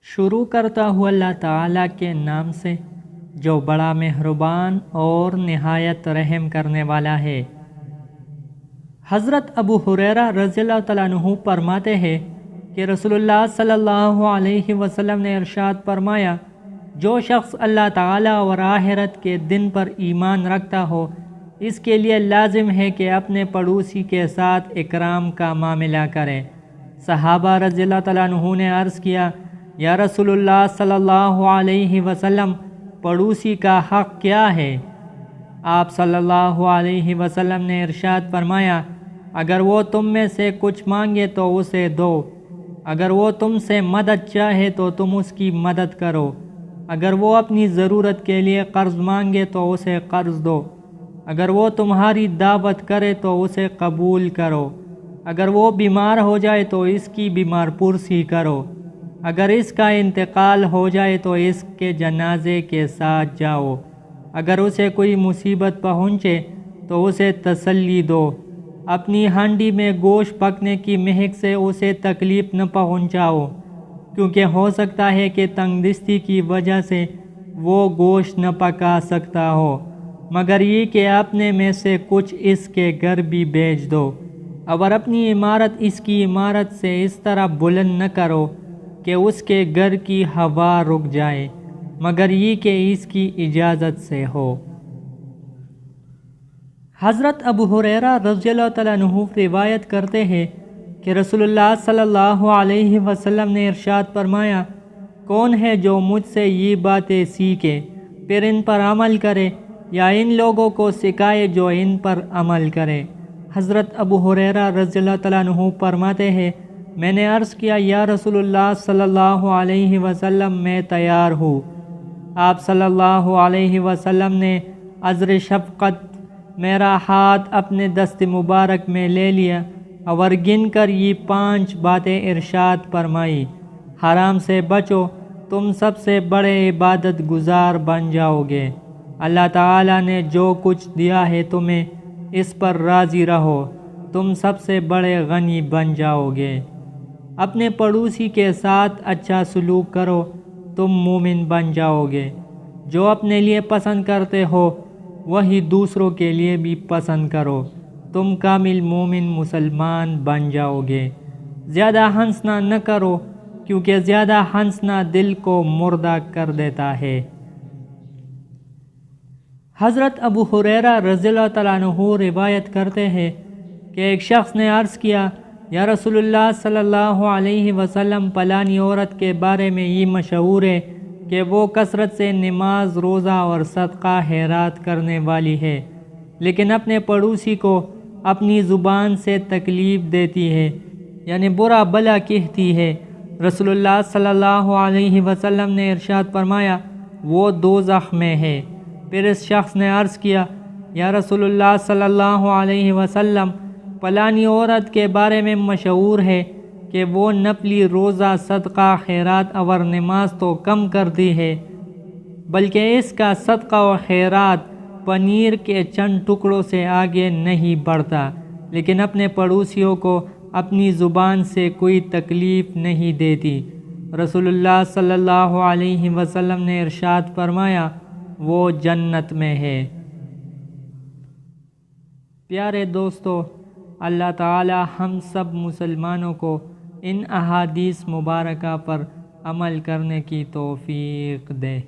شروع کرتا ہوں اللہ تعالیٰ کے نام سے جو بڑا مہربان اور نہایت رحم کرنے والا ہے۔ حضرت ابو ہریرہ رضی اللہ تعالیٰ عنہ فرماتے ہیں کہ رسول اللہ صلی اللہ علیہ وسلم نے ارشاد فرمایا، جو شخص اللہ تعالیٰ اور آخرت کے دن پر ایمان رکھتا ہو اس کے لیے لازم ہے کہ اپنے پڑوسی کے ساتھ اکرام کا معاملہ کرے۔ صحابہ رضی اللہ تعالیٰ عنہ نے عرض کیا، یا رسول اللہ صلی اللہ علیہ وسلم، پڑوسی کا حق کیا ہے؟ آپ صلی اللہ علیہ وسلم نے ارشاد فرمایا، اگر وہ تم میں سے کچھ مانگے تو اسے دو، اگر وہ تم سے مدد چاہے تو تم اس کی مدد کرو، اگر وہ اپنی ضرورت کے لیے قرض مانگے تو اسے قرض دو، اگر وہ تمہاری دعوت کرے تو اسے قبول کرو، اگر وہ بیمار ہو جائے تو اس کی بیمار پرسی کرو، اگر اس کا انتقال ہو جائے تو اس کے جنازے کے ساتھ جاؤ، اگر اسے کوئی مصیبت پہنچے تو اسے تسلی دو، اپنی ہانڈی میں گوشت پکنے کی مہک سے اسے تکلیف نہ پہنچاؤ، کیونکہ ہو سکتا ہے کہ تنگ دستی کی وجہ سے وہ گوشت نہ پکا سکتا ہو، مگر یہ کہ اپنے میں سے کچھ اس کے گھر بھی بھیج دو، اور اپنی عمارت اس کی عمارت سے اس طرح بلند نہ کرو کہ اس کے گھر کی ہوا رک جائے، مگر یہ کہ اس کی اجازت سے ہو۔ حضرت ابو ہریرہ رضی اللہ تعالیٰ عنہ روایت کرتے ہیں کہ رسول اللہ صلی اللہ علیہ وسلم نے ارشاد فرمایا، کون ہے جو مجھ سے یہ باتیں سیکھے پھر ان پر عمل کرے، یا ان لوگوں کو سکھائے جو ان پر عمل کرے؟ حضرت ابو ہریرہ رضی اللہ تعالیٰ عنہ فرماتے ہیں، میں نے عرض کیا، یا رسول اللہ صلی اللہ علیہ وسلم، میں تیار ہوں۔ آپ صلی اللہ علیہ وسلم نے عذر شفقت میرا ہاتھ اپنے دست مبارک میں لے لیا اور گن کر یہ 5 باتیں ارشاد فرمائی، حرام سے بچو، تم سب سے بڑے عبادت گزار بن جاؤ گے، اللہ تعالیٰ نے جو کچھ دیا ہے تمہیں اس پر راضی رہو، تم سب سے بڑے غنی بن جاؤ گے، اپنے پڑوسی کے ساتھ اچھا سلوک کرو، تم مومن بن جاؤ گے، جو اپنے لیے پسند کرتے ہو وہی دوسروں کے لیے بھی پسند کرو، تم کامل مومن مسلمان بن جاؤ گے، زیادہ ہنسنا نہ کرو کیونکہ زیادہ ہنسنا دل کو مردہ کر دیتا ہے۔ حضرت ابو ہریرہ رضی اللہ تعالیٰ عنہ روایت کرتے ہیں کہ ایک شخص نے عرض کیا، یا رسول اللہ صلی اللہ علیہ وسلم، فلانی عورت کے بارے میں یہ مشہور ہے کہ وہ کثرت سے نماز، روزہ اور صدقہ خیرات کرنے والی ہے، لیکن اپنے پڑوسی کو اپنی زبان سے تکلیف دیتی ہے، یعنی برا بھلا کہتی ہے۔ رسول اللہ صلی اللہ علیہ وسلم نے ارشاد فرمایا، وہ دوزخ میں ہے۔ پھر اس شخص نے عرض کیا، یا رسول اللہ صلی اللہ علیہ وسلم، فلانی عورت کے بارے میں مشہور ہے کہ وہ نفلی روزہ، صدقہ، خیرات اور نماز تو کم کرتی ہے، بلکہ اس کا صدقہ و خیرات پنیر کے چند ٹکڑوں سے آگے نہیں بڑھتا، لیکن اپنے پڑوسیوں کو اپنی زبان سے کوئی تکلیف نہیں دیتی۔ رسول اللہ صلی اللہ علیہ وسلم نے ارشاد فرمایا، وہ جنت میں ہے۔ پیارے دوستو، اللہ تعالی ہم سب مسلمانوں کو ان احادیث مبارکہ پر عمل کرنے کی توفیق دے۔